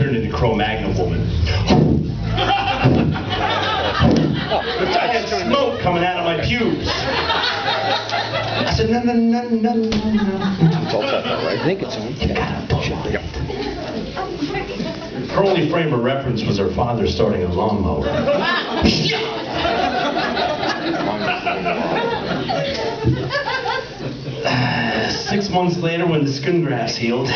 turned into Cro-Magnon woman. I had smoke coming out of my pubes. I said, no. It's all set though, right? I think it's on. Yep. Her only frame of reference was her father starting a lawnmower. 6 months later, when the skin grafts healed,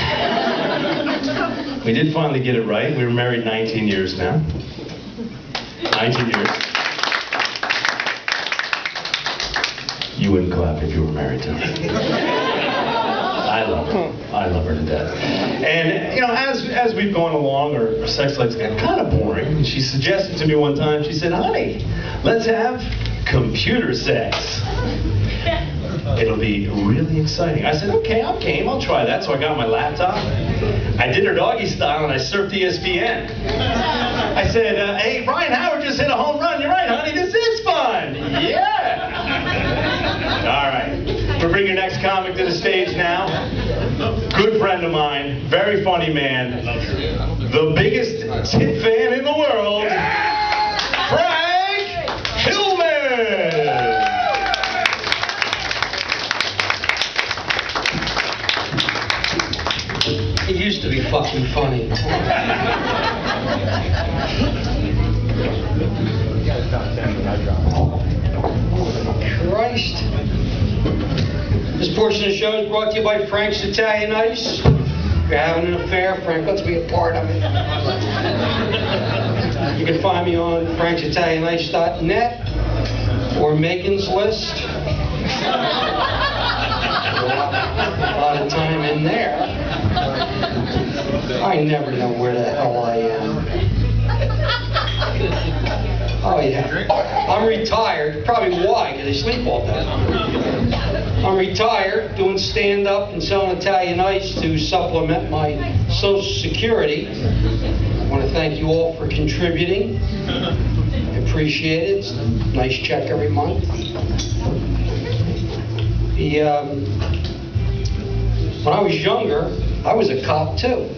we did finally get it right. We were married 19 years now. 19 years. You wouldn't clap if you were married to her. I love her. I love her to death. And, you know, as we've gone along, our sex lives got kind of boring. And she suggested to me one time, she said, honey, let's have computer sex. It'll be really exciting. I said, okay, I'm game. I'll try that. So I got my laptop. I did her doggy style and I surfed ESPN. I said, hey, Brian Howard just hit a home run. You're right, honey. This is fun. Yeah. All right. We'll bring your next comic to the stage now. Good friend of mine. Very funny man. The biggest tit fan in the world. Frank Kolman. It used to be fucking funny. Christ. This portion of the show is brought to you by Frank's Italian Ice. If you're having an affair, Frank lets me a part of it. You can find me on franksitalianice.net or Megan's List. A lot of time in there. I never know where the hell I am. Oh yeah, I'm retired. Probably why, because I sleep all day. I'm retired, doing stand-up and selling Italian Ice to supplement my Social Security. I want to thank you all for contributing. I appreciate it. It's a nice check every month. When I was younger, I was a cop too.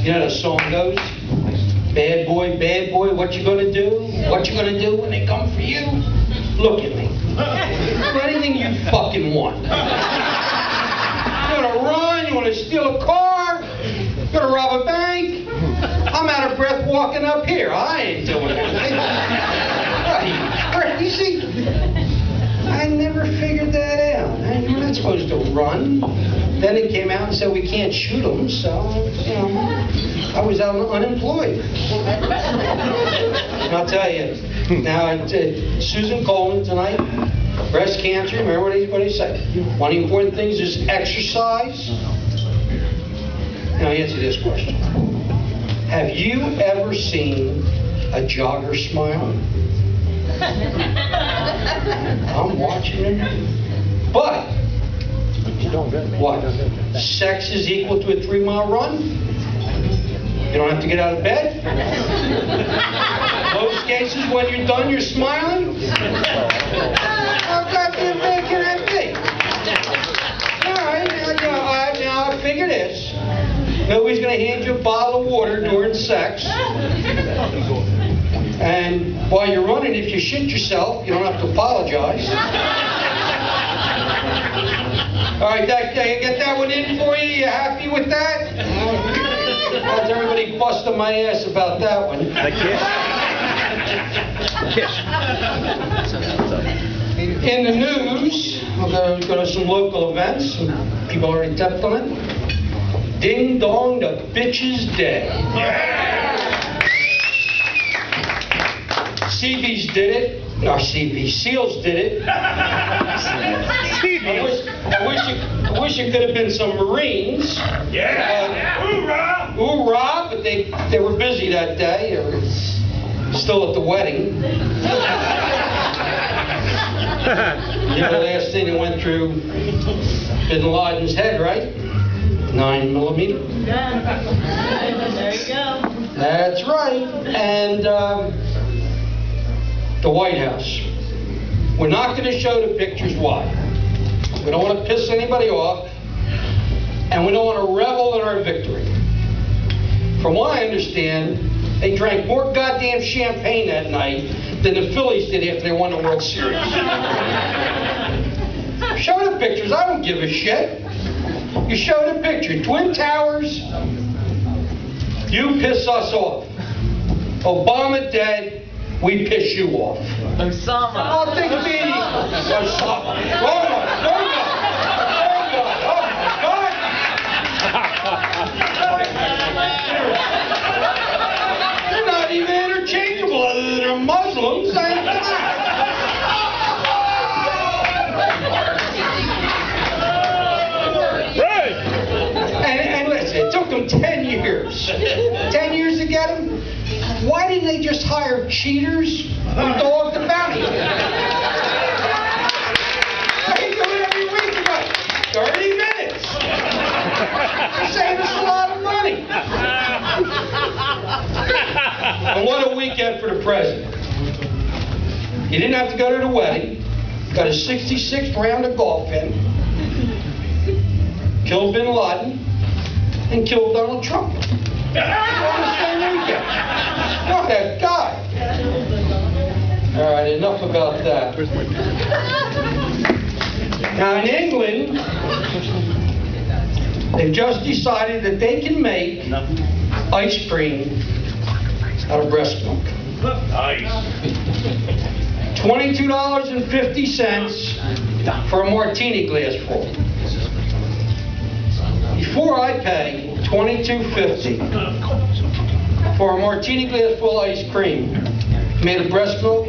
You know the song goes, bad boy, what you gonna do? What you gonna do when they come for you? Look at me. Do anything you fucking want. You wanna run? You wanna steal a car? You wanna rob a bank? I'm out of breath walking up here. I ain't doing anything. You see, I never figured that out. You're not supposed to run. Then it came out and said we can't shoot them, so, you know, I was out unemployed. And I'll tell you, now, Susan Kolman tonight, breast cancer, remember what he said? One of the important things is exercise. Now, answer this question. Have you ever seen a jogger smile? I'm watching him. But, what? Sex is equal to a 3-mile run? You don't have to get out of bed? Most cases, when you're done, you're smiling? How goddamn bad can that be? All right, now I figure this. Nobody's going to hand you a bottle of water during sex. And while you're running, if you shit yourself, you don't have to apologize. All right, I get that one in for you? You happy with that? How's everybody busting my ass about that one? The kiss. In the news, we'll go to some local events. People already tapped on it. Ding dong, the bitch is dead. CB's did it. Or SEALs did it. I wish it could have been some Marines. Hoorah! Hoorah! But they were busy that day. They were still at the wedding. You know, the last thing that went through Bin Laden's head, right? 9mm. There you go. That's right. And the White House. We're not going to show the pictures. Why? We don't want to piss anybody off, and we don't want to revel in our victory. From what I understand, they drank more goddamn champagne that night than the Phillies did after they won the World Series. Show the pictures. I don't give a shit. You show the picture. Twin Towers, you piss us off. Obama dead, we piss you off. Osama. I'll take a beating. Osama. Oh my God. They're not even interchangeable other than they're Muslims. And listen, it took them 10 years. 10 years to get them? Why didn't they just hire cheaters who dog the bounty? They do it every week for about 30 minutes. They save us a lot of money. And what a weekend for the president. He didn't have to go to the wedding. Got a 66th round of golf in. Killed Bin Laden. And killed Donald Trump. On the same weekend. What a guy. All right, enough about that. Now in England, they've just decided that they can make ice cream out of breast milk. $22.50 for a martini glass full. Before I pay $22.50 for a martini glass full of ice cream made of breast milk,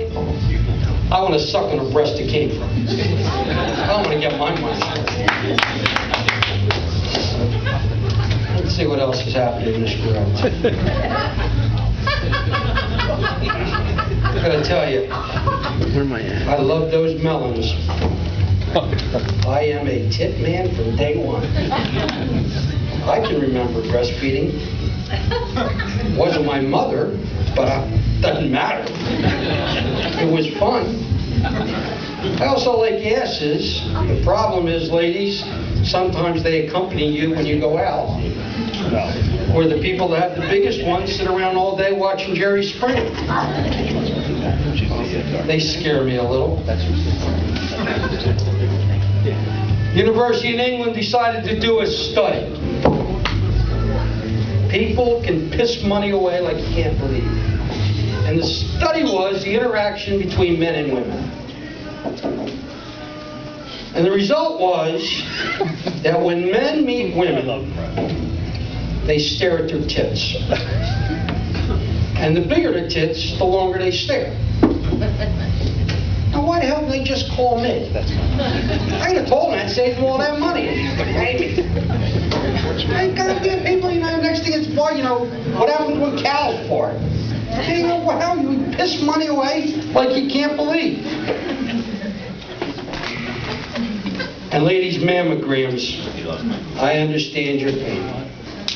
I want to suck on the breast it came from. I want to get my money. Let's see what else is happening in this world. I gotta tell you, Where am I at? I love those melons. I am a tit man from day one. I can remember breastfeeding. Wasn't my mother, but it doesn't matter. It was fun. I also like asses. The problem is, ladies, sometimes they accompany you when you go out. Or the people that have the biggest ones sit around all day watching Jerry Springer. They scare me a little. University in England decided to do a study. People can piss money away like you can't believe. And the study was the interaction between men and women. And the result was that when men meet women, they stare at their tits. And the bigger the tits, the longer they stare. Now, why the hell didn't they just call me? I could have told them I'd save them all that money. Maybe. I gotta get people, next thing is, boy, what happens when cows fart? What hell, you piss money away like you can't believe. And ladies, mammograms, I understand your pain.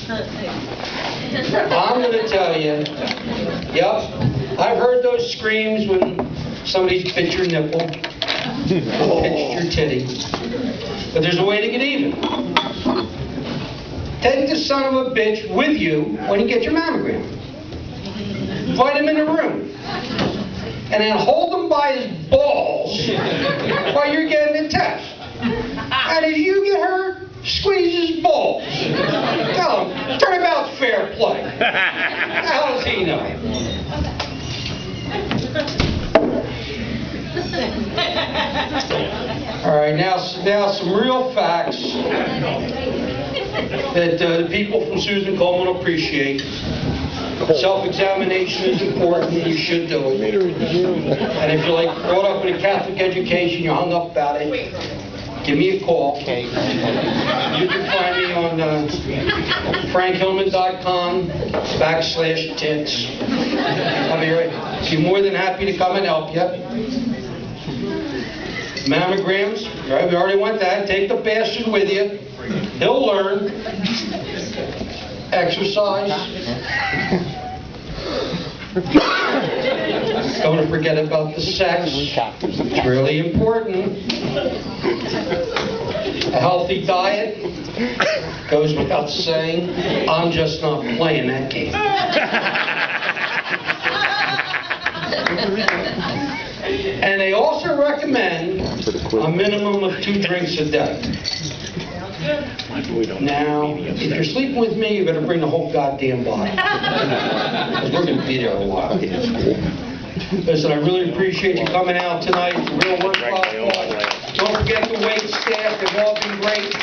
I'm going to tell you, yep, I've heard those screams when somebody's bit your nipple, pinched your titty. But there's a way to get even. Take the son of a bitch with you when you get your mammogram. Invite him in the room. And then hold him by his balls while you're getting the test. And if you get hurt, squeeze his balls. Tell him, turnabout's fair play. How does he know? All right, now some real facts that the people from Susan Kolman will appreciate. Self-examination is important, and you should do it. And if you're brought up in a Catholic education, you're hung up about it, give me a call. You can find me on frankhillman.com/tits. I'll be more than happy to come and help you. Mammograms, right, we already went that. Take the bastard with you. He'll learn. Exercise. Don't forget about the sex. It's really important. A healthy diet goes without saying. I'm just not playing that game. And they also recommend a minimum of 2 drinks a day. Now, if you're sleeping with me, you're going to bring the whole goddamn bottle. Because we're going to be there a while. Listen, I really appreciate you coming out tonight. It's a real worthwhile cause. Don't forget the wait staff. They've all been great.